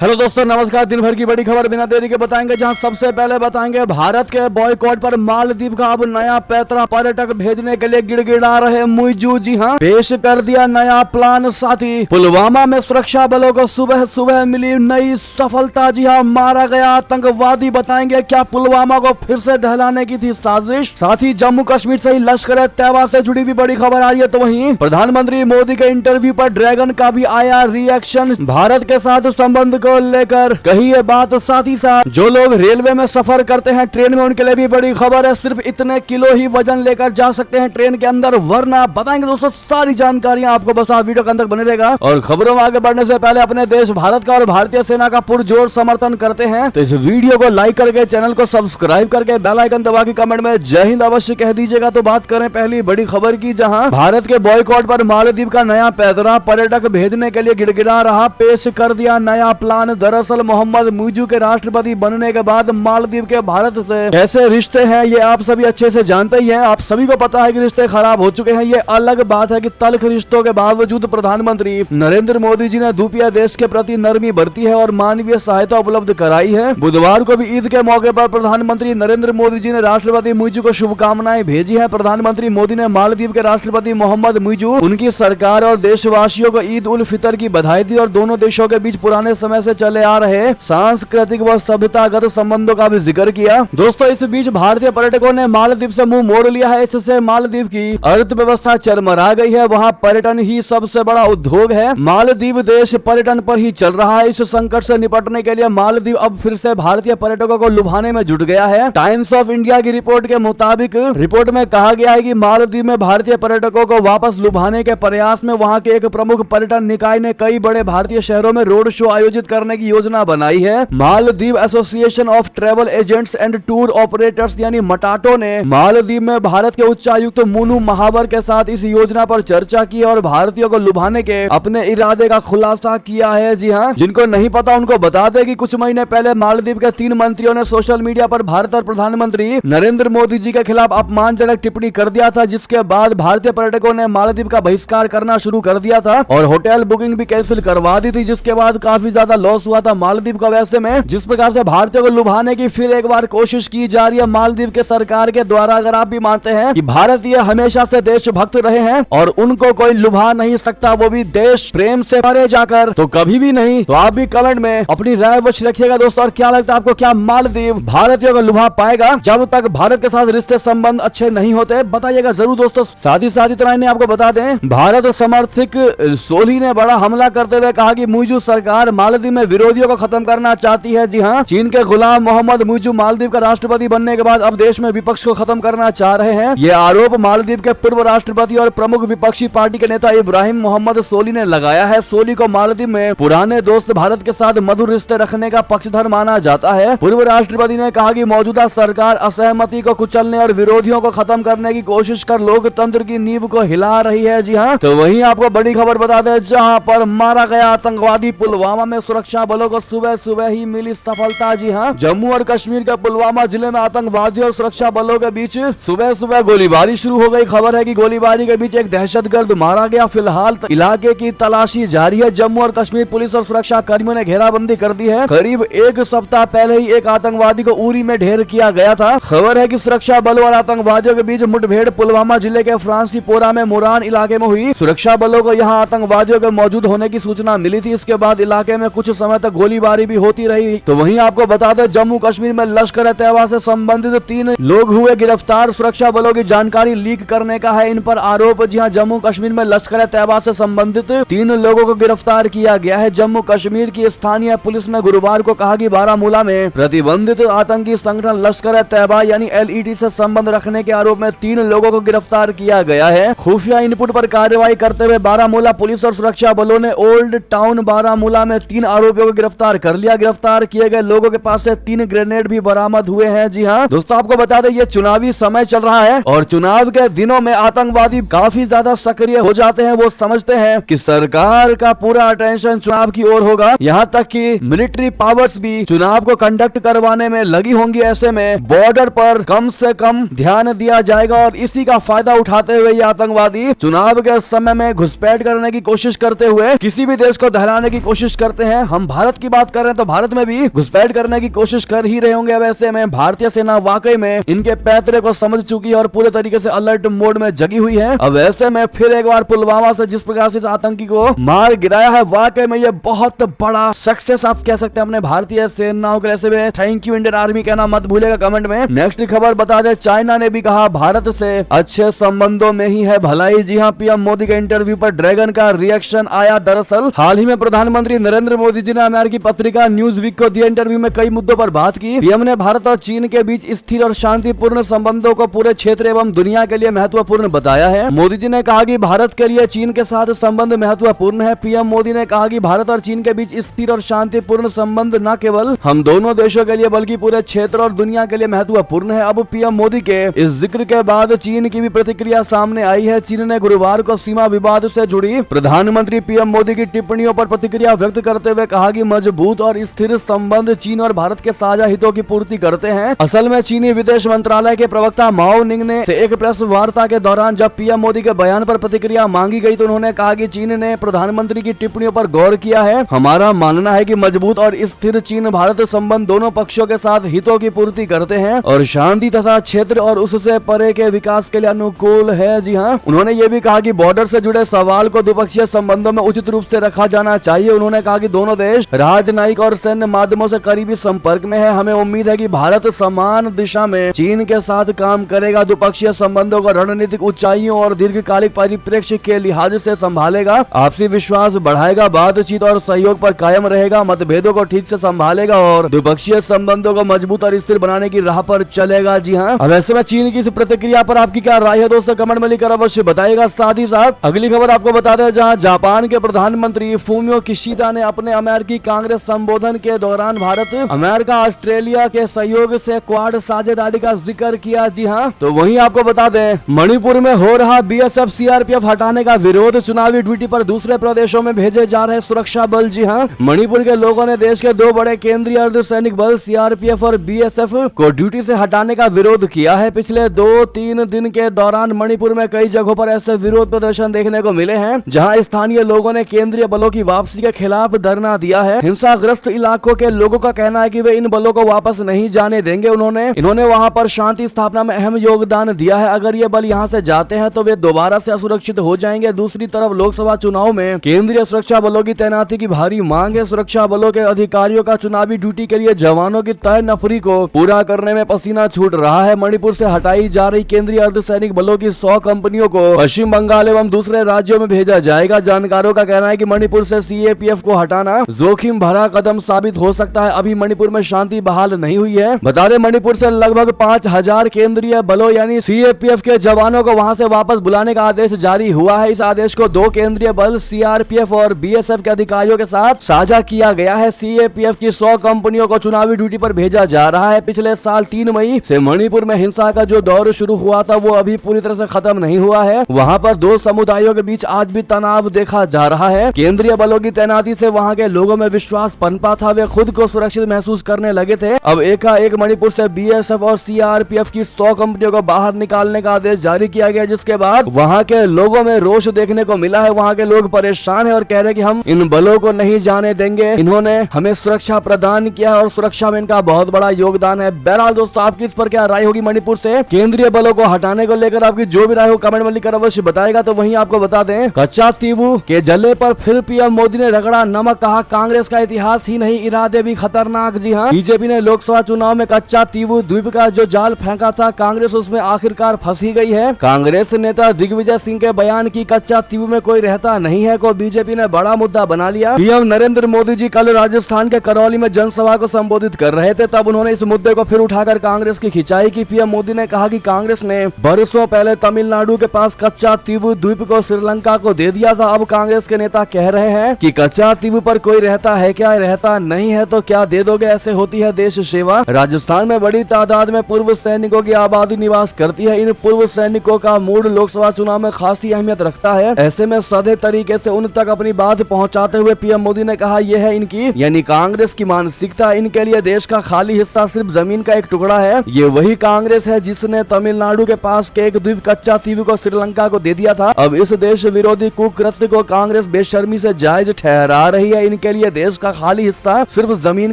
Hello दोस्तों, नमस्कार। दिन भर की बड़ी खबर बिना देरी के बताएंगे, जहां सबसे पहले बताएंगे भारत के बॉयकॉट पर मालदीव का अब नया पैतरा। पर्यटक भेजने के लिए गिड़गिड़ा रहे मुइजू। जी हां, पेश कर दिया नया प्लान। साथी, पुलवामा में सुरक्षा बलों को सुबह सुबह मिली नई सफलता। जी हां, मारा गया आतंकवादी। बताएंगे क्या पुलवामा को फिर से दहलाने की थी साजिश। साथ ही जम्मू कश्मीर से ही लश्कर तैयबा से जुड़ी भी बड़ी खबर आ रही है। तो वहीं प्रधानमंत्री मोदी के इंटरव्यू पर ड्रैगन का भी आया रिएक्शन। भारत के साथ संबंध को लेकर कही ये बात। साथ ही साथ जो लोग रेलवे में सफर करते हैं ट्रेन में, उनके लिए भी बड़ी खबर है। सिर्फ इतने किलो ही वजन लेकर जा सकते हैं ट्रेन के अंदर, वरना बताएंगे दोस्तों सारी जानकारियां आपको। बस आप वीडियो के अंदर बने रहेगा। और खबरों में आगे बढ़ने से पहले अपने देश भारत का और भारतीय सेना का पुरजोर समर्थन करते हैं तो इस वीडियो को लाइक करके, चैनल को सब्सक्राइब करके, बेल आइकन दबा के कमेंट में जय हिंद अवश्य कह दीजिएगा। तो बात करें पहली बड़ी खबर की, जहां भारत के बॉयकॉट पर मालदीव का नया पैतरा। पर्यटक भेजने के लिए गिड़गिड़ा रहा, पेश कर दिया नया प्लान। दरअसल मोहम्मद मुइजू के राष्ट्रपति बनने के बाद मालदीव के भारत से कैसे रिश्ते हैं ये आप सभी अच्छे से जानते ही हैं। आप सभी को पता है कि रिश्ते खराब हो चुके हैं। ये अलग बात है कि तल्ख रिश्तों के बावजूद प्रधानमंत्री नरेंद्र मोदी जी ने द्वीपीय देश के प्रति नरमी बरती है और मानवीय सहायता उपलब्ध कराई है। बुधवार को भी ईद के मौके पर प्रधानमंत्री नरेंद्र मोदी जी ने राष्ट्रपति मुइजू को शुभकामनाएं भेजी है। प्रधानमंत्री मोदी ने मालदीव के राष्ट्रपति मोहम्मद मुइजू, उनकी सरकार और देशवासियों को ईद उल फितर की बधाई दी और दोनों देशों के बीच पुराने समय से चले आ रहे सांस्कृतिक व सभ्यतागत संबंधों का भी जिक्र किया। दोस्तों, इस बीच भारतीय पर्यटकों ने मालदीव से मुंह मोड़ लिया है। इससे मालदीव की अर्थव्यवस्था चरमरा गई है। वहां पर्यटन ही सबसे बड़ा उद्योग है। मालदीव देश पर्यटन पर ही चल रहा है। इस संकट से निपटने के लिए मालदीव अब फिर से भारतीय पर्यटकों को लुभाने में जुट गया है। टाइम्स ऑफ इंडिया की रिपोर्ट के मुताबिक रिपोर्ट में कहा गया है कि मालदीव में भारतीय पर्यटकों को वापस लुभाने के प्रयास में वहां के एक प्रमुख पर्यटन निकाय ने कई बड़े भारतीय शहरों में रोड शो आयोजित करने की योजना बनाई है। Maldives association of travel agents and tour operators यानी मटाटो ने मालदीव में भारत के उच्चायुक्त मुनू महावर के साथ इस योजना पर चर्चा की और भारतीयों को लुभाने के अपने इरादे का खुलासा किया है। जी हां, जिनको नहीं पता उनको बता दें कि कुछ महीने पहले मालदीव के 3 मंत्रियों ने सोशल मीडिया पर भारत और प्रधानमंत्री नरेंद्र मोदी जी के खिलाफ अपमानजनक टिप्पणी कर दिया था, जिसके बाद भारतीय पर्यटकों ने मालदीव का बहिष्कार करना शुरू कर दिया था और होटल बुकिंग भी कैंसिल करवा दी थी, जिसके बाद काफी ज्यादा लॉस हुआ था मालदीव का। वैसे में जिस प्रकार से भारतीयों को लुभाने की फिर एक बार कोशिश की जा रही है मालदीव के सरकार के द्वारा, अगर आप भी मानते हैं कि भारतीय हमेशा से देशभक्त रहे हैं और उनको कोई लुभा नहीं सकता, वो भी देश प्रेम से परे जाकर, तो कभी भी नहीं। तो आप भी कमेंट में अपनी राय अवश्य रखिएगा दोस्तों। और क्या लगता है आपको, क्या मालदीव भारतीयों को लुभा पाएगा? जब तक भारत के साथ रिश्ते संबंध अच्छे नहीं होते बताइएगा जरूर दोस्तों। साथ ही इतना ही आपको बता दें, भारत समर्थक सोली ने बड़ा हमला करते हुए कहा कि मुइजू सरकार मालदीव में विरोधियों को खत्म करना चाहती है। जी हां, चीन के गुलाम मोहम्मद मुइजू मालदीव का राष्ट्रपति बनने के बाद अब देश में विपक्ष को खत्म करना चाह रहे हैं। ये आरोप मालदीव के पूर्व राष्ट्रपति और प्रमुख विपक्षी पार्टी के नेता इब्राहिम मोहम्मद सोली ने लगाया है। सोली को मालदीव में पुराने दोस्त भारत के साथ मधुर रिश्ते रखने का पक्षधर माना जाता है। पूर्व राष्ट्रपति ने कहा कि मौजूदा सरकार असहमति को कुचलने और विरोधियों को खत्म करने की कोशिश कर लोकतंत्र की नींव को हिला रही है। जी हाँ, तो वहीं आपको बड़ी खबर बता दें, जहां पर मारा गया आतंकवादी। पुलवामा में सुरक्षा बलों को सुबह सुबह ही मिली सफलता। जी हां, जम्मू और कश्मीर के पुलवामा जिले में आतंकवादियों और सुरक्षा बलों के बीच सुबह सुबह गोलीबारी शुरू हो गई। खबर है कि गोलीबारी के बीच एक दहशतगर्द मारा गया। फिलहाल इलाके की तलाशी जारी है। जम्मू और कश्मीर पुलिस और सुरक्षा कर्मियों ने घेराबंदी कर दी है। करीब 1 सप्ताह पहले ही एक आतंकवादी को उरी में ढेर किया गया था। खबर है कि सुरक्षा बलों और आतंकवादियों के बीच मुठभेड़ पुलवामा जिले के फ्रांसीपोरा में मुरान इलाके में हुई। सुरक्षा बलों को यहां आतंकवादियों के मौजूद होने की सूचना मिली थी। इसके बाद इलाके में कुछ समय तक गोलीबारी भी होती रही। तो वहीं आपको बता दें, जम्मू कश्मीर में लश्कर तैयबा से संबंधित 3 लोग हुए गिरफ्तार। सुरक्षा बलों की जानकारी लीक करने का है इन पर आरोप। जी हां, जम्मू कश्मीर में लश्कर तैयबा से संबंधित 3 लोगों को गिरफ्तार किया गया है। जम्मू कश्मीर की स्थानीय पुलिस ने गुरुवार को कहा कि बारामूला में प्रतिबंधित आतंकी संगठन लश्कर तैयबा यानी LET से संबंध रखने के आरोप में 3 लोगों को गिरफ्तार किया गया है। खुफिया इनपुट पर कार्रवाई करते हुए बारामूला पुलिस और सुरक्षा बलों ने ओल्ड टाउन बारामूला में 3 आरोपियों को गिरफ्तार कर लिया। गिरफ्तार किए गए लोगों के पास से 3 ग्रेनेड भी बरामद हुए हैं। जी हाँ दोस्तों, आपको बता दें ये चुनावी समय चल रहा है और चुनाव के दिनों में आतंकवादी काफी ज्यादा सक्रिय हो जाते हैं। वो समझते हैं कि सरकार का पूरा अटेंशन चुनाव की ओर होगा, यहाँ तक कि मिलिट्री पावर्स भी चुनाव को कंडक्ट करवाने में लगी होंगी। ऐसे में बॉर्डर पर कम से कम ध्यान दिया जाएगा और इसी का फायदा उठाते हुए ये आतंकवादी चुनाव के समय में घुसपैठ करने की कोशिश करते हुए किसी भी देश को दहलाने की कोशिश करते हैं। हम भारत की बात कर रहे हैं तो भारत में भी घुसपैठ करने की कोशिश कर ही रहे होंगे। अब ऐसे में भारतीय सेना वाकई में इनके पैतरे को समझ चुकी है और पूरे तरीके से अलर्ट मोड में जगी हुई है। अब ऐसे में फिर एक बार पुलवामा से जिस प्रकार से इस आतंकी को मार गिराया है, वाकई में ये बहुत बड़ा सक्सेस आप कह सकते हैं अपने भारतीय सेनाओं के। ऐसे में थैंक यू इंडियन आर्मी कहना मत भूलेगा कमेंट में। नेक्स्ट खबर बता दे, चाइना ने भी कहा भारत से अच्छे संबंधों में ही है भलाई। जी हाँ, पीएम मोदी के इंटरव्यू पर ड्रैगन का रिएक्शन आया। दरअसल हाल ही में प्रधानमंत्री नरेंद्र मोदी जी ने अमेरिकी पत्रिका न्यूज वीक को दिए इंटरव्यू में कई मुद्दों पर बात की। पीएम ने भारत और चीन के बीच स्थिर और शांतिपूर्ण संबंधों को पूरे क्षेत्र एवं दुनिया के लिए महत्वपूर्ण बताया है। मोदी जी ने कहा कि भारत के लिए चीन के साथ संबंध महत्वपूर्ण है। पीएम मोदी ने कहा कि भारत और चीन के बीच स्थिर और शांतिपूर्ण संबंध न केवल हम दोनों देशों के लिए बल्कि पूरे क्षेत्र और दुनिया के लिए महत्वपूर्ण है। अब पीएम मोदी के इस जिक्र के बाद चीन की भी प्रतिक्रिया सामने आई है। चीन ने गुरुवार को सीमा विवाद से जुड़ी प्रधानमंत्री पीएम मोदी की टिप्पणियों पर प्रतिक्रिया व्यक्त करते हुए कहा कि मजबूत और स्थिर संबंध चीन और भारत के साझा हितों की पूर्ति करते हैं। असल में चीनी विदेश मंत्रालय के प्रवक्ता माओ निंग ने से एक प्रेस वार्ता के दौरान जब पीएम मोदी के बयान पर प्रतिक्रिया मांगी गई तो उन्होंने कहा कि चीन ने प्रधानमंत्री की टिप्पणियों पर गौर किया है। हमारा मानना है कि मजबूत और स्थिर चीन भारत संबंध दोनों पक्षों के साथ हितों की पूर्ति करते हैं और शांति तथा क्षेत्र और उससे परे के विकास के लिए अनुकूल है। जी हाँ, उन्होंने ये भी कहा कि बॉर्डर से जुड़े सवाल को द्विपक्षीय संबंधों में उचित रूप से रखा जाना चाहिए। उन्होंने कहा कि दोनों देश राजनयिक और सैन्य माध्यमों से करीबी संपर्क में है। हमें उम्मीद है कि भारत समान दिशा में चीन के साथ काम करेगा, द्विपक्षीय संबंधों को रणनीतिक ऊंचाइयों और दीर्घकालिक परिप्रेक्ष्य के लिहाज से संभालेगा, आपसी विश्वास बढ़ाएगा, बातचीत और सहयोग पर कायम रहेगा, मतभेदों को ठीक से संभालेगा और द्विपक्षीय संबंधों को मजबूत और स्थिर बनाने की राह पर चलेगा। जी हाँ, अब ऐसे में चीन की इस प्रतिक्रिया पर आपकी क्या राय है दोस्तों, कमेंट में लिखकर अवश्य बताइएगा। साथ ही साथ अगली खबर आपको बता दें, जहां जापान के प्रधानमंत्री फूमियो किशिदा ने अपने अमेरिकी कांग्रेस संबोधन के दौरान भारत, अमेरिका, ऑस्ट्रेलिया के सहयोग से क्वाड साझेदारी का जिक्र किया। जी हाँ, तो वहीं आपको बता दें, मणिपुर में हो रहा बीएसएफ सीआरपीएफ हटाने का विरोध, चुनावी ड्यूटी पर दूसरे प्रदेशों में भेजे जा रहे सुरक्षा बल। जी हाँ, मणिपुर के लोगों ने देश के दो बड़े केंद्रीय अर्धसैनिक बल सीआरपीएफ और बीएसएफ को ड्यूटी से हटाने का विरोध किया है। पिछले 2-3 दिन के दौरान मणिपुर में कई जगहों पर ऐसे विरोध प्रदर्शन देखने को मिले हैं, जहां स्थानीय लोगों ने केंद्रीय बलों की वापसी के खिलाफ धरना दिया है। हिंसाग्रस्त इलाकों के लोगों का कहना है कि वे इन बलों को वापस नहीं जाने देंगे। इन्होंने वहां पर शांति स्थापना में अहम योगदान दिया है। अगर ये बल यहां से जाते हैं तो वे दोबारा से असुरक्षित हो जाएंगे। दूसरी तरफ लोकसभा चुनाव में केंद्रीय सुरक्षा बलों की तैनाती की भारी मांग है। सुरक्षा बलों के अधिकारियों का चुनावी ड्यूटी के लिए जवानों की तय नफरी को पूरा करने में पसीना छूट रहा है। मणिपुर से हटाई जा रही केंद्रीय अर्धसैनिक बलों की 100 कंपनियों को पश्चिम बंगाल एवं दूसरे राज्यों में भेजा जाएगा। जानकारों का कहना है कि मणिपुर से सीएपीएफ को हटाना जोखिम भरा कदम साबित हो सकता है। अभी मणिपुर में शांति बहाल नहीं हुई है। बता दें, मणिपुर से लगभग 5000 केंद्रीय बलों यानी सीएपीएफ के जवानों को वहां से वापस बुलाने का आदेश जारी हुआ है। इस आदेश को 2 केंद्रीय बल सीआरपीएफ और बीएसएफ के अधिकारियों के साथ साझा किया गया है। सीएपीएफ की 100 कंपनियों को चुनावी ड्यूटी पर भेजा जा रहा है। पिछले साल 3 मई से मणिपुर में हिंसा का जो दौर शुरू हुआ था वो अभी पूरी तरह से खत्म नहीं हुआ है। वहां पर 2 समुदायों के बीच आज भी तनाव देखा जा रहा है। केंद्रीय बलों की तैनाती से वहां के लोगों में विश्वास पनपा था, वे खुद को सुरक्षित महसूस करने लगे थे। अब एकाएक मणिपुर से बीएसएफ और सीआरपीएफ की 100 कंपनियों को बाहर निकालने का आदेश जारी किया गया, जिसके बाद वहां के लोगों में रोष देखने को मिला है। वहां के लोग परेशान हैं और कह रहे हैं कि हम इन बलों को नहीं जाने देंगे। इन्होंने हमें सुरक्षा प्रदान किया और सुरक्षा में इनका बहुत बड़ा योगदान है। बहरहाल दोस्तों, आपकी इस पर क्या राय होगी मणिपुर से केंद्रीय बलों को हटाने को लेकर? आपकी जो भी राय हो कमेंट में लिखकर अवश्य बताएगा। तो वहीं आपको बता दें, कच्चा तीवू के जले पर फिर पीएम मोदी ने रगड़ा नमक, कहा कांग्रेस का इतिहास ही नहीं इरादे भी खतरनाक। जी हाँ, बीजेपी ने लोकसभा चुनाव में कच्चा तीवू द्वीप का जो जाल फेंका था, कांग्रेस उसमें आखिरकार फंसी गई है। कांग्रेस नेता दिग्विजय सिंह के बयान की कच्चा तीवू में कोई रहता नहीं है को बीजेपी ने बड़ा मुद्दा बना लिया। पीएम नरेंद्र मोदी जी कल राजस्थान के करौली में जनसभा को संबोधित कर रहे थे, तब उन्होंने इस मुद्दे को फिर उठाकर कांग्रेस की खिंचाई की। पीएम मोदी ने कहा कि कांग्रेस ने बरसों पहले तमिलनाडु के पास कच्चा तीवू द्वीप को श्रीलंका को दे दिया था। अब कांग्रेस के नेता कह रहे हैं कि कच्चा तीवू पर कोई रहता है क्या? रहता नहीं है तो क्या दे दोगे? ऐसे होती है देश सेवा। राजस्थान में बड़ी तादाद में पूर्व सैनिकों की आबादी निवास करती है। इन पूर्व सैनिकों का मूड लोकसभा चुनाव में खासी अहमियत रखता है। ऐसे में सादे तरीके से उन तक अपनी बात पहुंचाते हुए पीएम मोदी ने कहा, यह है इनकी यानी कांग्रेस की मानसिकता। इनके लिए देश का खाली हिस्सा सिर्फ जमीन का एक टुकड़ा है। ये वही कांग्रेस है जिसने तमिलनाडु के पास के एक द्वीप कच्चा तीवू को श्रीलंका को दे दिया था। अब इस देश विरोधी कुकृत्य को कांग्रेस बेशर्मी से जायज ठहरा रही है। चीन के लिए देश का खाली हिस्सा सिर्फ जमीन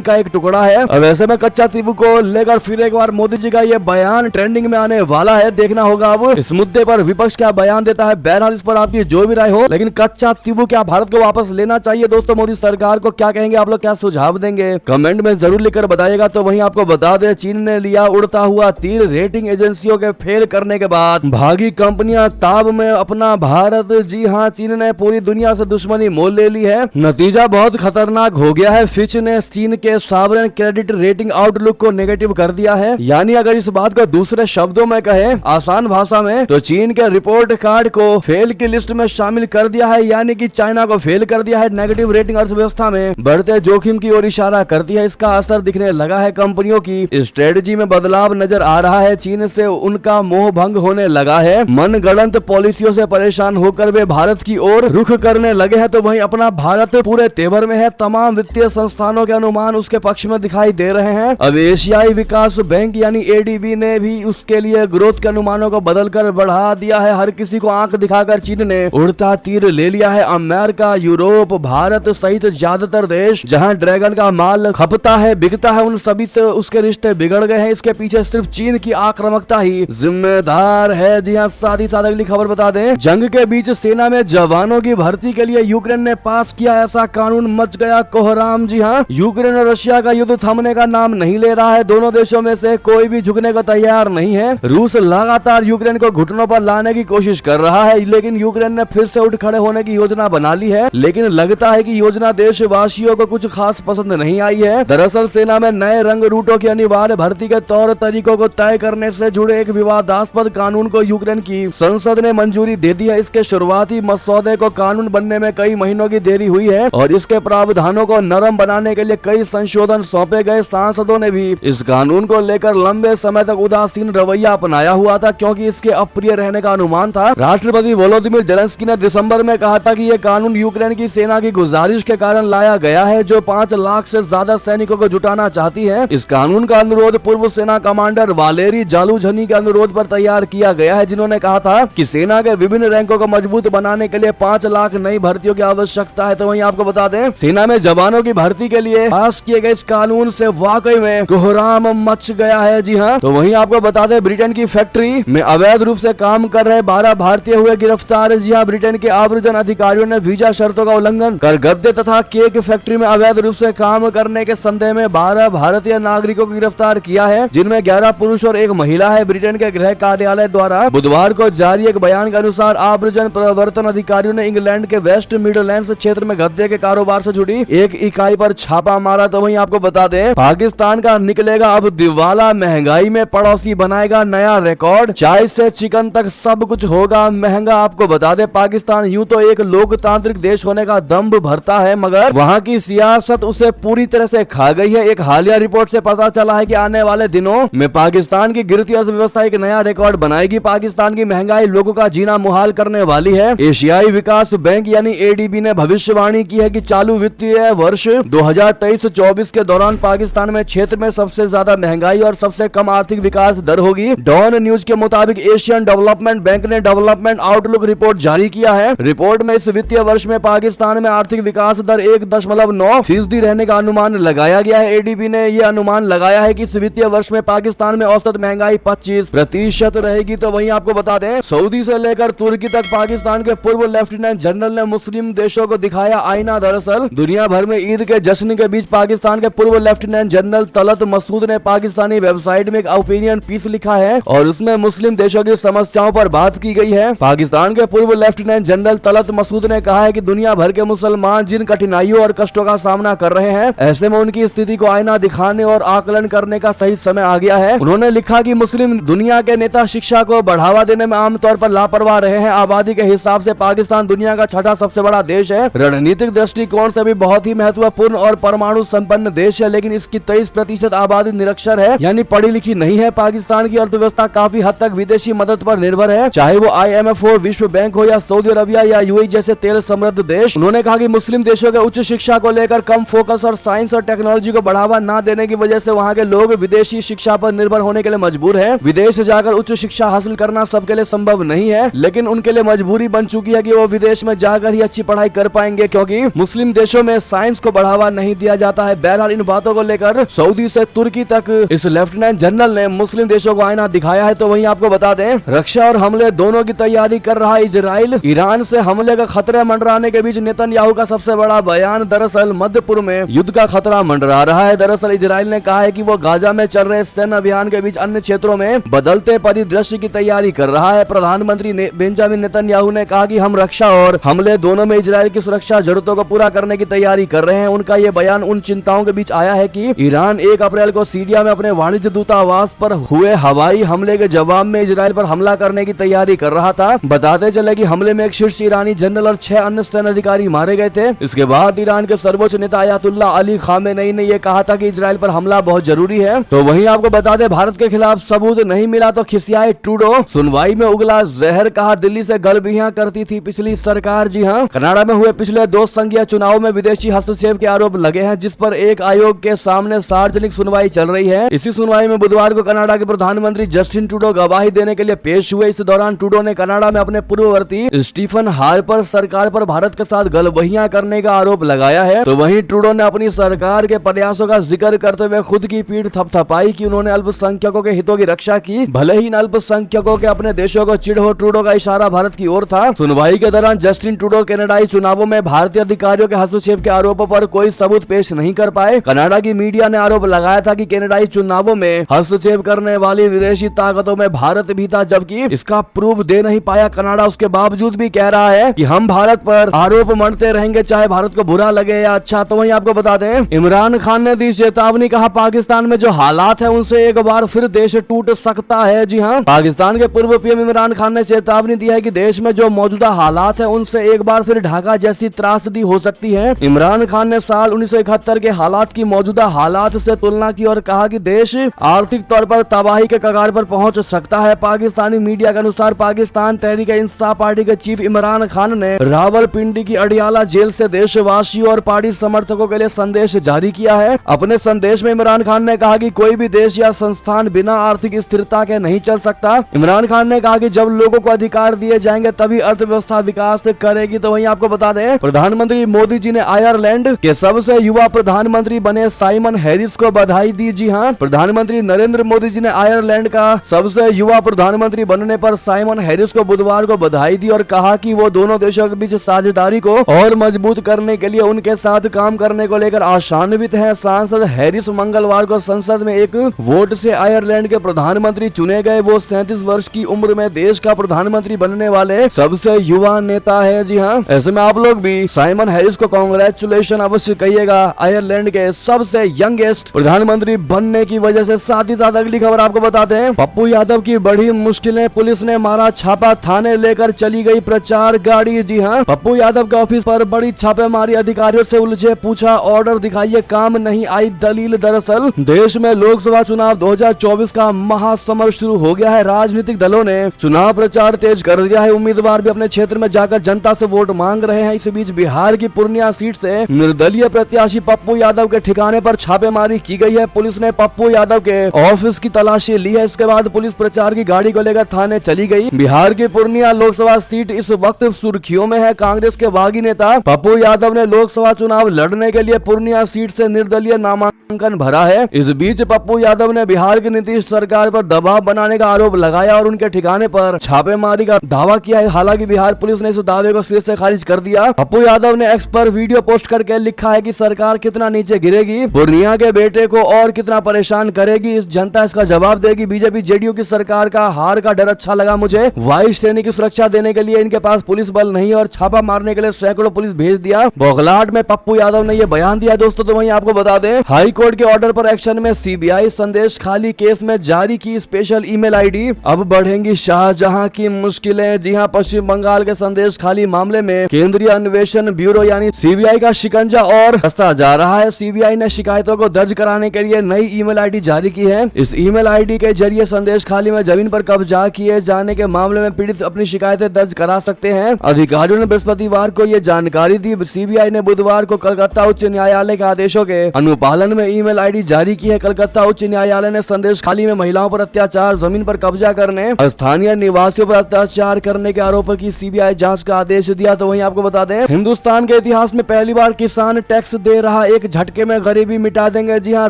का एक टुकड़ा है। अब ऐसे में कच्चा तीवू को लेकर फिर एक बार मोदी जी का ये बयान ट्रेंडिंग में आने वाला है, देखना होगा अब इस मुद्दे पर विपक्ष क्या बयान देता है। बहरहाल इस पर आपकी जो भी राय हो, लेकिन कच्चा तीवू क्या भारत को वापस लेना चाहिए? दोस्तों मोदी सरकार को क्या कहेंगे आप लोग, क्या सुझाव देंगे, कमेंट में जरूर लिखकर बताइएगा। तो वहीं आपको बता दें, चीन ने लिया उड़ता हुआ तीर, रेटिंग एजेंसियों के फेल करने के बाद भागी कंपनियां ताब में अपना भारत। जी हाँ, चीन ने पूरी दुनिया से दुश्मनी मोल ले ली है। नतीजा बहुत खतरनाक हो गया है। फिच ने चीन के सॉवरेन क्रेडिट रेटिंग आउटलुक को नेगेटिव कर दिया है। यानी अगर इस बात को दूसरे शब्दों में कहे, आसान भाषा में, तो चीन के रिपोर्ट कार्ड को फेल की लिस्ट में शामिल कर दिया है, यानी कि चाइना को फेल कर दिया है। नेगेटिव रेटिंग अर्थव्यवस्था में बढ़ते जोखिम की ओर इशारा करती है। इसका असर दिखने लगा है। कंपनियों की स्ट्रेटजी में बदलाव नजर आ रहा है। चीन से उनका मोह भंग होने लगा है। मनगढ़ंत पॉलिसियों से परेशान होकर वे भारत की ओर रुख करने लगे हैं। तो वहीं अपना भारत पूरे तेवर में है। तमाम वित्तीय संस्थानों के अनुमान उसके पक्ष में दिखाई दे रहे हैं। अब एशियाई विकास बैंक यानी एडीबी ने भी उसके लिए ग्रोथ के अनुमानों को बदलकर बढ़ा दिया है। हर किसी को आंख दिखाकर चीन ने उड़ता तीर ले लिया है। अमेरिका, यूरोप, भारत सहित ज्यादातर देश जहां ड्रैगन का माल खपता है, बिकता है, उन सभी से उसके रिश्ते बिगड़ गए हैं। इसके पीछे सिर्फ चीन की आक्रामकता ही जिम्मेदार है। जी हाँ, साथ ही साथ अगली खबर बता दें, जंग के बीच सेना में जवानों की भर्ती के लिए यूक्रेन ने पास किया ऐसा कानून, मच गया कोहराम। जी हाँ, यूक्रेन और रशिया का युद्ध थमने का नाम नहीं ले रहा है। दोनों देशों में से कोई भी झुकने को तैयार नहीं है। रूस लगातार यूक्रेन को घुटनों पर लाने की कोशिश कर रहा है, लेकिन यूक्रेन ने फिर से उठ खड़े होने की योजना बना ली है। लेकिन लगता है कि योजना देशवासियों को कुछ खास पसंद नहीं आई है। दरअसल सेना में नए रंग रूटों की अनिवार्य भर्ती के तौर तरीकों को तय करने से जुड़े एक विवादास्पद कानून को यूक्रेन की संसद ने मंजूरी दे दी है। इसके शुरुआती मसौदे को कानून बनने में कई महीनों की देरी हुई है और इसके प्रावधानों को नरम बनाने के लिए कई संशोधन सौंपे गए। सांसदों ने भी इस कानून को लेकर लंबे समय तक उदासीन रवैया अपनाया हुआ था, क्योंकि इसके अप्रिय रहने का अनुमान था। राष्ट्रपति वोलोदिमीर जेलेंस्की ने दिसंबर में कहा था कि यह कानून यूक्रेन की सेना की गुजारिश के कारण लाया गया है, जो 5 लाख से ज्यादा सैनिकों को जुटाना चाहती है। इस कानून का अनुरोध पूर्व सेना कमांडर वालेरी जालूझनी के अनुरोध पर तैयार किया गया है, जिन्होंने कहा था कि सेना के विभिन्न रैंकों को मजबूत बनाने के लिए 5 लाख नई भर्तियों की आवश्यकता है। तो वहीं आपको बता दें, सेना में जवानों की भर्ती के लिए पास किए गए इस कानून से वाकई में कोहराम मच गया है। जी हाँ, तो वहीं आपको बता दें, ब्रिटेन की फैक्ट्री में अवैध रूप से काम कर रहे 12 भारतीय हुए गिरफ्तार। जी हाँ, ब्रिटेन के आव्रजन अधिकारियों ने वीजा शर्तों का उल्लंघन कर गद्दे तथा केक फैक्ट्री में अवैध रूप से काम करने के संदेह में 12 भारतीय नागरिकों को गिरफ्तार किया है, जिनमें 11 पुरुष और 1 महिला है। ब्रिटेन के गृह कार्यालय द्वारा बुधवार को जारी एक बयान के अनुसार आव्रजन प्रवर्तन अधिकारियों ने इंग्लैंड के वेस्ट मिडलैंड्स क्षेत्र में गद्दे के कारोबार से जुड़ी एक इकाई पर छापा मारा। तो वहीं आपको बता दें, पाकिस्तान का निकलेगा अब दिवाला, महंगाई में पड़ोसी बनाएगा नया रिकॉर्ड, चाय से चिकन तक सब कुछ होगा महंगा। आपको बता दें, पाकिस्तान यूं तो एक लोकतांत्रिक देश होने का दम्भ भरता है, मगर वहां की सियासत उसे पूरी तरह से खा गई है। एक हालिया रिपोर्ट से पता चला है कि आने वाले दिनों में पाकिस्तान की गिरती अर्थव्यवस्था एक नया रिकॉर्ड बनाएगी। पाकिस्तान की महंगाई लोगों का जीना मुहाल करने वाली है। एशियाई विकास बैंक यानी एडीबी ने भविष्यवाणी की है कि चालू वित्तीय वर्ष 2023-24 के दौरान पाकिस्तान में क्षेत्र में सबसे ज्यादा महंगाई और सबसे कम आर्थिक विकास दर होगी। डॉन न्यूज के मुताबिक एशियन डेवलपमेंट बैंक ने डेवलपमेंट आउटलुक रिपोर्ट जारी किया है। रिपोर्ट में इस वित्तीय वर्ष में पाकिस्तान में आर्थिक विकास दर 1.9% रहने का अनुमान लगाया गया है। एडीबी ने यह अनुमान लगाया है कि इस वित्तीय वर्ष में पाकिस्तान में औसत महंगाई 25% रहेगी। तो वहीं आपको बता दें, सऊदी से लेकर तुर्की तक पाकिस्तान के पूर्व लेफ्टिनेंट जनरल ने मुस्लिम देशों को दिखाया आईना। दरअसल दुनिया भर में ईद के जश्न के बीच पाकिस्तान के पूर्व लेफ्टिनेंट जनरल तलत मसूद ने पाकिस्तानी वेबसाइट में एक ओपिनियन पीस लिखा है और उसमें मुस्लिम देशों की समस्याओं पर बात की गई है। पाकिस्तान के पूर्व लेफ्टिनेंट जनरल तलत मसूद ने कहा है कि दुनिया भर के मुसलमान जिन कठिनाइयों और कष्टों का सामना कर रहे हैं, ऐसे में उनकी स्थिति को आईना दिखाने और आकलन करने का सही समय आ गया है। उन्होंने लिखा कि मुस्लिम दुनिया के नेता शिक्षा को बढ़ावा देने में आमतौर पर लापरवाह रहे हैं। आबादी के हिसाब से पाकिस्तान दुनिया का 6ठा सबसे बड़ा देश है। रणनीतिक दृष्टिकोण से भी बहुत ही महत्वपूर्ण और परमाणु संपन्न देश है, लेकिन इसकी 23% आबादी निरक्षर है, यानी पढ़ी लिखी नहीं है। पाकिस्तान की अर्थव्यवस्था काफी हद तक विदेशी मदद पर निर्भर है, चाहे वो IMF हो, विश्व बैंक हो या सऊदी अरबिया या यूएई जैसे तेल समृद्ध देश। उन्होंने कहा कि मुस्लिम देशों के उच्च शिक्षा को लेकर कम फोकस और साइंस और टेक्नोलॉजी को बढ़ावा न देने की वजह से वहाँ के लोग विदेशी शिक्षा पर निर्भर होने के लिए मजबूर है। विदेश जाकर उच्च शिक्षा हासिल करना सबके लिए संभव नहीं है, लेकिन उनके लिए मजबूरी बन चुकी है कि वो विदेश में जाकर ही अच्छी पढ़ाई कर पाएंगे, क्योंकि मुस्लिम मुस्लिम देशों में साइंस को बढ़ावा नहीं दिया जाता है। बहरहाल इन बातों को लेकर सऊदी से तुर्की तक इस लेफ्टिनेंट जनरल ने मुस्लिम देशों को आईना दिखाया है। तो वहीं आपको बता दें, रक्षा और हमले दोनों की तैयारी कर रहा है इजराइल। ईरान से हमले का खतरे मंडराने के बीच नेतन्याहू का सबसे बड़ा बयान। दरअसल मध्य पूर्व में युद्ध का खतरा मंडरा रहा है। दरअसल इजराइल ने कहा है कि वो गाजा में चल रहे सैन्य अभियान के बीच अन्य क्षेत्रों में बदलते परिदृश्य की तैयारी कर रहा है। प्रधानमंत्री बेंजामिन नेतन्याहू ने कहा कि हम रक्षा और हमले दोनों में इजराइल की सुरक्षा जरूरतों को पूरा करने की तैयारी कर रहे हैं। उनका ये बयान उन चिंताओं के बीच आया है कि ईरान 1 अप्रैल को सीरिया में अपने वाणिज्य दूतावास पर हुए हवाई हमले के जवाब में इजराइल पर हमला करने की तैयारी कर रहा था। बताते चले कि हमले में एक शीर्ष ईरानी जनरल और 6 अन्य सैन्य अधिकारी मारे गए थे। इसके बाद ईरान के सर्वोच्च नेता अयातुल्लाह अली खामेनेई ने यह कहा था कि इजराइल पर हमला बहुत जरूरी है। तो वहीं आपको बता दें, भारत के खिलाफ सबूत नहीं मिला तो खिसियाए ट्रूडो। सुनवाई में उगला जहर, कहा दिल्ली से गलबियां करती थी पिछली सरकार। जी हां, कनाडा में हुए पिछले 2 संघीय चुनाव में विदेशी हस्तक्षेप के आरोप लगे हैं, जिस पर एक आयोग के सामने सार्वजनिक सुनवाई चल रही है। इसी सुनवाई में बुधवार को कनाडा के प्रधानमंत्री जस्टिन ट्रूडो गवाही देने के लिए पेश हुए। इस दौरान ट्रूडो ने कनाडा में अपने पूर्ववर्ती स्टीफन हार्पर सरकार पर भारत के साथ गलबहियां करने का आरोप लगाया है। तो वहीं ट्रूडो ने अपनी सरकार के प्रयासों का जिक्र करते हुए खुद की पीठ थपथपाई कि उन्होंने अल्पसंख्यकों के हितों की रक्षा की, भले ही इन अल्पसंख्यकों के अपने देशों को चिढ़ हो। ट्रूडो का इशारा भारत की ओर था। सुनवाई के दौरान जस्टिन ट्रूडो कनाडाई चुनावों में भारतीय अधिकारियों के हस्तक्षेप के आरोपों पर कोई सबूत पेश नहीं कर पाए। कनाडा की मीडिया ने आरोप लगाया था कि कनाडाई चुनावों में हस्तक्षेप करने वाली विदेशी ताकतों में भारत भी था, जबकि इसका प्रूफ दे नहीं पाया। कनाडा उसके बावजूद भी कह रहा है कि हम भारत पर आरोप मढ़ते रहेंगे, चाहे भारत को बुरा लगे या अच्छा। तो वहीं आपको बता दें, इमरान खान ने दी चेतावनी, कहा पाकिस्तान में जो हालात है उनसे एक बार फिर देश टूट सकता है। जी हां, पाकिस्तान के पूर्व पीएम इमरान खान ने चेतावनी दी है कि देश में जो मौजूदा हालात है उनसे एक बार फिर ढाका जैसी त्रासदी हो सकती है। इमरान खान ने साल 1971 के हालात की मौजूदा हालात से तुलना की और कहा कि देश आर्थिक तौर पर तबाही के कगार पर पहुंच सकता है। पाकिस्तानी मीडिया के अनुसार पाकिस्तान तहरीक इंसाफ पार्टी के चीफ इमरान खान ने रावलपिंडी की अडियाला जेल से देशवासियों और पार्टी समर्थकों के लिए संदेश जारी किया है। अपने संदेश में इमरान खान ने कहा कि कोई भी देश या संस्थान बिना आर्थिक स्थिरता के नहीं चल सकता। इमरान खान ने कहा कि जब लोगों को अधिकार दिए जाएंगे तभी अर्थव्यवस्था विकास करेगी। तो वहीं आपको बता दें, प्रधानमंत्री मोदी जी ने आयरलैंड के सबसे युवा प्रधानमंत्री बने साइमन हैरिस को बधाई दी। जी हां, प्रधानमंत्री नरेंद्र मोदी जी ने आयरलैंड का सबसे युवा प्रधानमंत्री बनने पर साइमन हैरिस को बुधवार को बधाई दी और कहा कि वो दोनों देशों के बीच साझेदारी को और मजबूत करने के लिए उनके साथ काम करने को लेकर आशान्वित है। सांसद हैरिस मंगलवार को संसद में एक वोट से आयरलैंड के प्रधानमंत्री चुने गए। वो 37 वर्ष की उम्र में देश का प्रधानमंत्री बनने वाले सबसे युवा नेता है। जी हाँ, ऐसे में आप लोग भी साइमन हैरिस को कांग्रेचुलेशन अवश्य कहिएगा, आयरलैंड के सबसे यंगेस्ट प्रधानमंत्री बनने की वजह से। साथ ही साथ अगली खबर आपको बताते हैं, पप्पू यादव की बड़ी मुश्किलें, पुलिस ने मारा छापा, थाने लेकर चली गई प्रचार गाड़ी। जी हाँ, पप्पू यादव के ऑफिस पर बड़ी छापेमारी, अधिकारियों से उलझे, पूछा ऑर्डर दिखाइए, काम नहीं आई दलील। दरअसल देश में लोकसभा चुनाव 2024 का महासमर शुरू हो गया है। राजनीतिक दलों ने चुनाव प्रचार तेज कर दिया है। उम्मीदवार भी अपने क्षेत्र में जाकर जनता से वोट मांग रहे हैं। इस बीच बिहार की पूर्णिया सीट से निर्दलीय प्रत्याशी पप्पू यादव के ठिकाने पर छापेमारी की गई है। पुलिस ने पप्पू यादव के ऑफिस की तलाशी ली है। इसके बाद पुलिस प्रचार की गाड़ी को लेकर थाने चली गई। बिहार की पूर्णिया लोकसभा सीट इस वक्त सुर्खियों में है। कांग्रेस के बागी नेता पप्पू यादव ने लोकसभा चुनाव लड़ने के लिए पूर्णिया सीट से निर्दलीय नामांकन भरा है। इस बीच पप्पू यादव ने बिहार की नीतीश सरकार पर दबाव बनाने का आरोप लगाया और उनके ठिकाने पर छापेमारी का दावा किया है। हालांकि बिहार पुलिस ने इस दावे को सिरे से खारिज कर दिया। पप्पू यादव ने एक्स पर वीडियो पोस्ट करके लिखा है कि सरकार कितना नीचे गिरेगी, पूर्णिया के बेटे को और कितना परेशान करेगी, इस जनता इसका जवाब देगी। बीजेपी जेडीयू की सरकार का हार का डर अच्छा लगा मुझे। वायु श्रेणी की सुरक्षा देने के लिए इनके पास पुलिस बल नहीं और छापा मारने के लिए सैकड़ों पुलिस भेज दिया। बौखलाहट में पप्पू यादव ने यह बयान दिया। दोस्तों तो वहीं आपको बता दें, हाई कोर्ट के ऑर्डर पर एक्शन में सीबीआई, संदेश खाली केस में जारी की स्पेशल ईमेल आईडी। अब बढ़ेंगी शाहजहां की मुश्किलें। जी हां, पश्चिम बंगाल के संदेश खाली मामले में केंद्रीय अन्वेषण ब्यूरो यानी सीबीआई का शिकंजा और कसता जा रहा है। सीबीआई ने शिकायतों को दर्ज कराने के लिए नई ईमेल आईडी जारी की है। इस ईमेल आईडी के जरिए संदेश खाली में जमीन पर कब्जा किए जाने के मामले में पीड़ित अपनी शिकायतें दर्ज करा सकते हैं। अधिकारियों ने बृहस्पतिवार को यह जानकारी दी। सीबीआई ने बुधवार को कलकत्ता उच्च न्यायालय के आदेशों के अनुपालन में ईमेल आईडी जारी की है। कलकत्ता उच्च न्यायालय ने संदेश खाली में महिलाओं पर अत्याचार, जमीन पर कब्जा करने, स्थानीय निवासियों पर अत्याचार करने के आरोपों की सीबीआई जांच का आदेश दिया। तो वहीं आपको बता दें, हिंदुस्तान के इतिहास में पहली बार किसान टैक्स दे रहा, एक झटके में गरीबी मिटा देंगे। जी हाँ,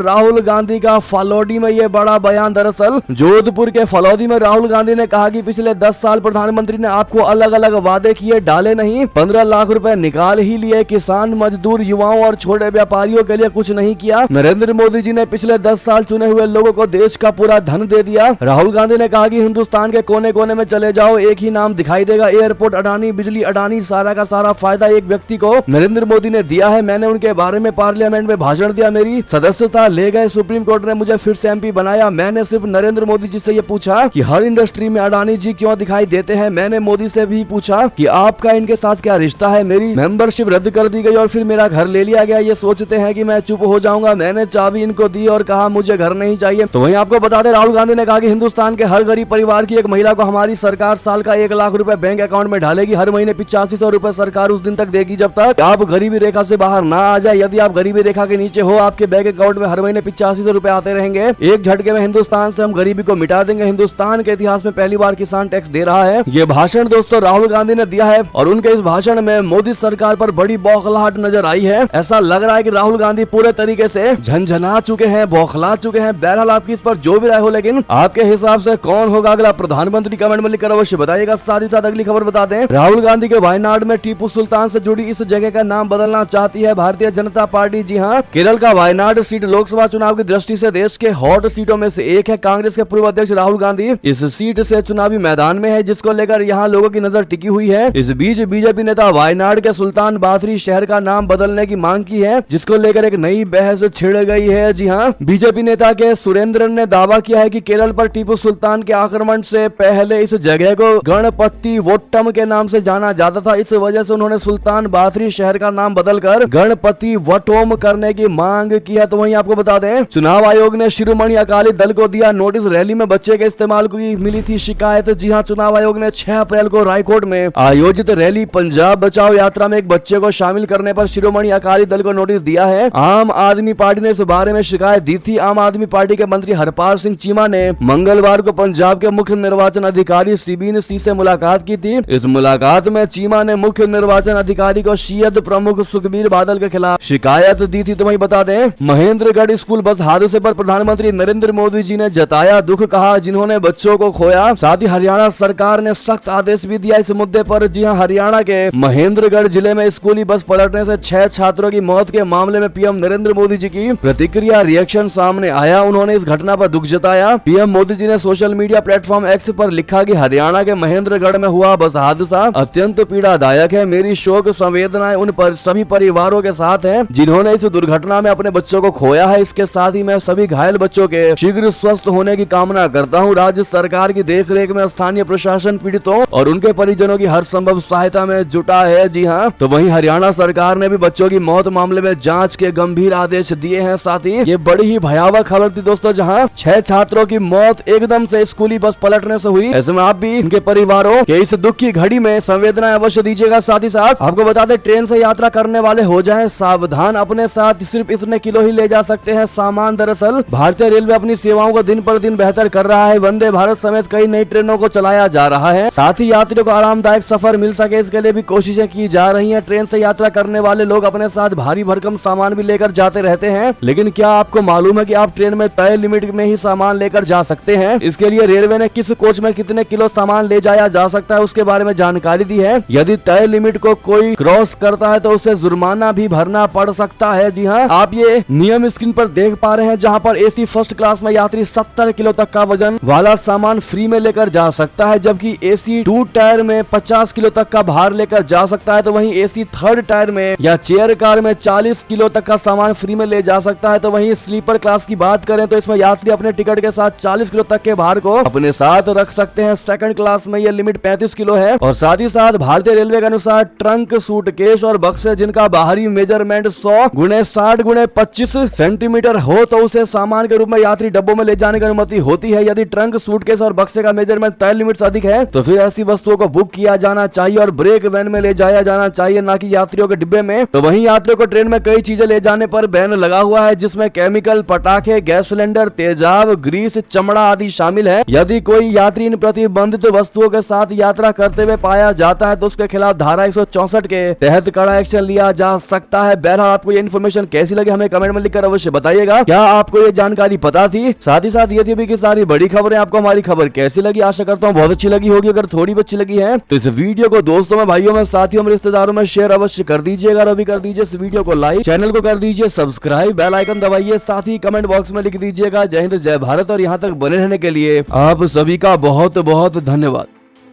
राहुल गांधी का फालोडी में ये बड़ा बयान। दरअसल जोधपुर के फलौदी में राहुल गांधी ने कहा कि पिछले 10 साल प्रधानमंत्री ने आपको अलग अलग वादे किए, डाले नहीं, 15 लाख रुपए निकाल ही लिए, किसान, मजदूर, युवाओं और छोटे व्यापारियों के लिए कुछ नहीं किया। नरेंद्र मोदी जी ने पिछले 10 साल चुने हुए लोगों को देश का पूरा धन दे दिया। राहुल गांधी ने कहा कि हिंदुस्तान के कोने कोने में चले जाओ, एक ही नाम दिखाई देगा, एयरपोर्ट अडानी, बिजली अडानी, सारा का सारा फायदा एक व्यक्ति को नरेंद्र मोदी ने दिया है। मैंने उनके बारे में पार्लियामेंट में भाषण दिया, मेरी सदस्यता ले गए, सुप्रीम कोर्ट ने मुझे फिर से एमपी बनाया। मैंने सिर्फ नरेंद्र मोदी जी से ये पूछा कि हर इंडस्ट्री में अडानी जी क्यों दिखाई देते हैं। मैंने मोदी से भी पूछा कि आपका इनके साथ क्या रिश्ता है। मेरी मेंबरशिप रद्द कर दी गई और फिर मेरा घर ले लिया गया। ये सोचते हैं कि मैं चुप हो जाऊंगा। मैंने चाबी इनको दी और कहा मुझे घर नहीं चाहिए। तो वहीं आपको बता दें, राहुल गांधी ने कहा कि हिंदुस्तान के हर गरीब परिवार की एक महिला को हमारी सरकार साल का 1 लाख रुपए बैंक अकाउंट में डालेगी। हर महीने 8500 रुपए सरकार उस दिन तक देगी जब तक आप गरीबी रेखा से बाहर ना आ जाए। यदि आप गरीबी रेखा के नीचे हो, आपके बैंक अकाउंट में हर महीने 8500 रुपए आते रहेंगे। एक झटके में हिंदुस्तान से हम गरीबी को मिटा देंगे। हिंदुस्तान के इतिहास में पहली बार किसान टैक्स दे रहा है। ये भाषण दोस्तों राहुल गांधी ने दिया है और उनके इस भाषण में मोदी सरकार पर बड़ी बौखलाहट नजर आई है। ऐसा लग रहा है कि राहुल गांधी पूरे तरीके से झंझना चुके हैं, बौखला चुके हैं। बहरहाल आपकी इस पर जो भी राय हो, लेकिन आपके हिसाब से कौन होगा अगला प्रधानमंत्री, कमेंट में लिखकर अवश्य बताइएगा। साथ ही साथ अगली खबर बता दें, राहुल गांधी के वायनाड में टीपू सुल्तान से जुड़ी इस जगह का नाम बदलना चाहती है भारतीय जनता पार्टी। जी हाँ, केरल का वायनाड सीट लोकसभा चुनाव की दृष्टि से देश के हॉट सीटों में से एक है। कांग्रेस के पूर्व अध्यक्ष राहुल गांधी इस सीट से चुनावी मैदान में है, जिसको लेकर यहाँ लोगों की नजर टिकी हुई है। इस बीच बीजेपी नेता वायनाड के सुल्तान बाथरी शहर का नाम बदलने की मांग की है, जिसको लेकर एक नई बहस छिड़ गई है। जी हाँ, बीजेपी नेता के सुरेंद्रन ने दावा किया है कि केरल पर टीपू सुल्तान के आक्रमण से पहले इस जगह को गणपति वोट्टम के नाम से जाना जाता था। इस वजह से उन्होंने सुल्तान बाथरी शहर का नाम बदलकर गणपति वटोम करने की मांग की है। तो वहीं आपको बता दें, चुनाव आयोग ने शिरोमणि अकाली दल को दिया नोटिस। रैली में बच्चे के इस्तेमाल की मिली थी शिकायत। जी हाँ, चुनाव आयोग ने 6 अप्रैल को रायकोट में आयोजित रैली पंजाब बचाओ यात्रा में एक बच्चे को शामिल करने पर शिरोमणि अकाली दल को नोटिस दिया है। आम आदमी पार्टी ने इस बारे में शिकायत दी थी। आम आदमी पार्टी के मंत्री हरपाल सिंह चीमा ने मंगलवार को पंजाब के मुख्य निर्वाचन अधिकारी सीबीन सी से मुलाकात की थी। इस मुलाकात में चीमा ने मुख्य निर्वाचन अधिकारी को शीयद प्रमुख सुखबीर बादल के खिलाफ शिकायत दी थी। तो वहीं बता दें, महेंद्रगढ़ स्कूल बस हादसे पर प्रधानमंत्री नरेंद्र मोदी जी ने जताया दुख, कहा जिन्होंने बच्चों को खोया। साथ ही हरियाणा सरकार ने सख्त आदेश भी दिया इस मुद्दे पर। जी हां, हरियाणा के महेंद्रगढ़ जिले में स्कूली बस पलटने से 6 छात्रों की मौत के मामले में पीएम नरेंद्र मोदी जी की प्रतिक्रिया, रिएक्शन सामने आया। उन्होंने इस घटना पर दुख जताया। पीएम मोदी जी ने सोशल मीडिया प्लेटफॉर्म एक्स पर लिखा कि हरियाणा के महेंद्रगढ़ में हुआ बस हादसा अत्यंत पीड़ादायक है। मेरी शोक संवेदनाएं उन पर सभी परिवारों के साथ है जिन्होंने इस दुर्घटना में अपने बच्चों को खोया है। इसके साथ ही मैं सभी घायल बच्चों के शीघ्र स्वस्थ होने की कामना करता हूं। राज्य सरकार की देखरेख में स्थानीय प्रशासन पीड़ितों और उनके परिजनों की हर संभव सहायता में जुटा है। जी हां, तो वहीं हरियाणा सरकार ने भी बच्चों की मौत मामले में जांच के गंभीर आदेश दिए हैं। साथ ही ये बड़ी ही भयावह खबर थी दोस्तों, जहां 6 छात्रों की मौत एकदम से स्कूली बस पलटने से हुई। ऐसे में आप भी इनके परिवारों के इस दुख की घड़ी में संवेदना अवश्य दीजिएगा। साथ ही साथ आपको बता दें, ट्रेन से यात्रा करने वाले हो जाएं सावधान, अपने साथ सिर्फ इतने किलो ही ले जा सकते हैं सामान। दरअसल भारतीय रेलवे अपनी सेवाओं को दिन पर दिन बेहतर कर रहा है। वंदे भारत समेत कई नई ट्रेनों को चलाया जा रहा है। साथ ही यात्रियों को आरामदायक सफर मिल सके, इसके लिए भी कोशिशें की जा रही हैं। ट्रेन से यात्रा करने वाले लोग अपने साथ भारी भरकम सामान भी लेकर जाते रहते हैं, लेकिन क्या आपको मालूम है कि आप ट्रेन में तय लिमिट में ही सामान लेकर जा सकते हैं? इसके लिए रेलवे ने किस कोच में कितने किलो सामान ले जाया जा सकता है उसके बारे में जानकारी दी है। यदि तय लिमिट को कोई क्रॉस करता है तो उसे जुर्माना भी भरना पड़ सकता है। जी हाँ, आप ये नियम स्क्रीन पर देख पा रहे हैं, जहाँ पर एसी फर्स्ट क्लास में यात्री 70 किलो तक का वजन वाला सामान फ्री में लेकर जा सकता है, जबकि एसी 2 टायर में 50 किलो तक का भार लेकर जा सकता है। तो वहीं एसी 3rd टायर में या चेयर कार में 40 किलो तक का सामान फ्री में ले जा सकता है। तो वहीं स्लीपर क्लास की बात करें तो इसमें यात्री अपने टिकट के साथ 40 किलो तक के भार को अपने साथ रख सकते हैं। 2nd क्लास में यह लिमिट 35 किलो है। और साथ ही साथ भारतीय रेलवे के अनुसार ट्रंक, सूटकेस और बक्से जिनका बाहरी मेजरमेंट 100 × 60 × 25 सेंटीमीटर हो तो उसे सामान के रूप में यात्री डब्बों में ले जाने की अनुमति होती है। यदि ट्रंक, सूटकेस और बक्से का मेजरमेंट तय लिमिट से अधिक है तो फिर ऐसी वस्तुओं को बुक किया जाना चाहिए और ब्रेक वैन में ले जाया जाना चाहिए, ना कि यात्रियों के डिब्बे में। तो वहीं यात्रियों को ट्रेन में कई चीजें ले जाने पर बैन लगा हुआ है, जिसमें केमिकल, पटाखे, गैस सिलेंडर, तेजाब, ग्रीस, चमड़ा आदि शामिल है। यदि कोई यात्री इन प्रतिबंधित वस्तुओं के साथ यात्रा करते हुए पाया जाता है तो उसके खिलाफ धारा 164 के तहत कड़ा एक्शन लिया जा सकता है। बहरहाल आपको ये इन्फॉर्मेशन कैसी लगी हमें कमेंट में लिखकर अवश्य बताइएगा। क्या आपको ये जानकारी पता थी? साथ ही साथ ये थी अभी की सारी बड़ी खबरें। आपको हमारी खबर कैसी लगी? आशा करता हूँ बहुत अच्छी लगी होगी। अगर थोड़ी भी अच्छी लगी है तो इस वीडियो को दोस्तों में, भाइयों में, साथियों में, रिश्तेदारों में शेयर अवश्य कर दीजिएगा। अभी कर दीजिए इस वीडियो को लाइक, चैनल को कर दीजिए सब्सक्राइब, बेल आइकन दबाइए, साथ ही कमेंट बॉक्स में लिख दीजिएगा जय हिंद जय भारत। और यहाँ तक बने रहने के लिए आप सभी का बहुत बहुत धन्यवाद।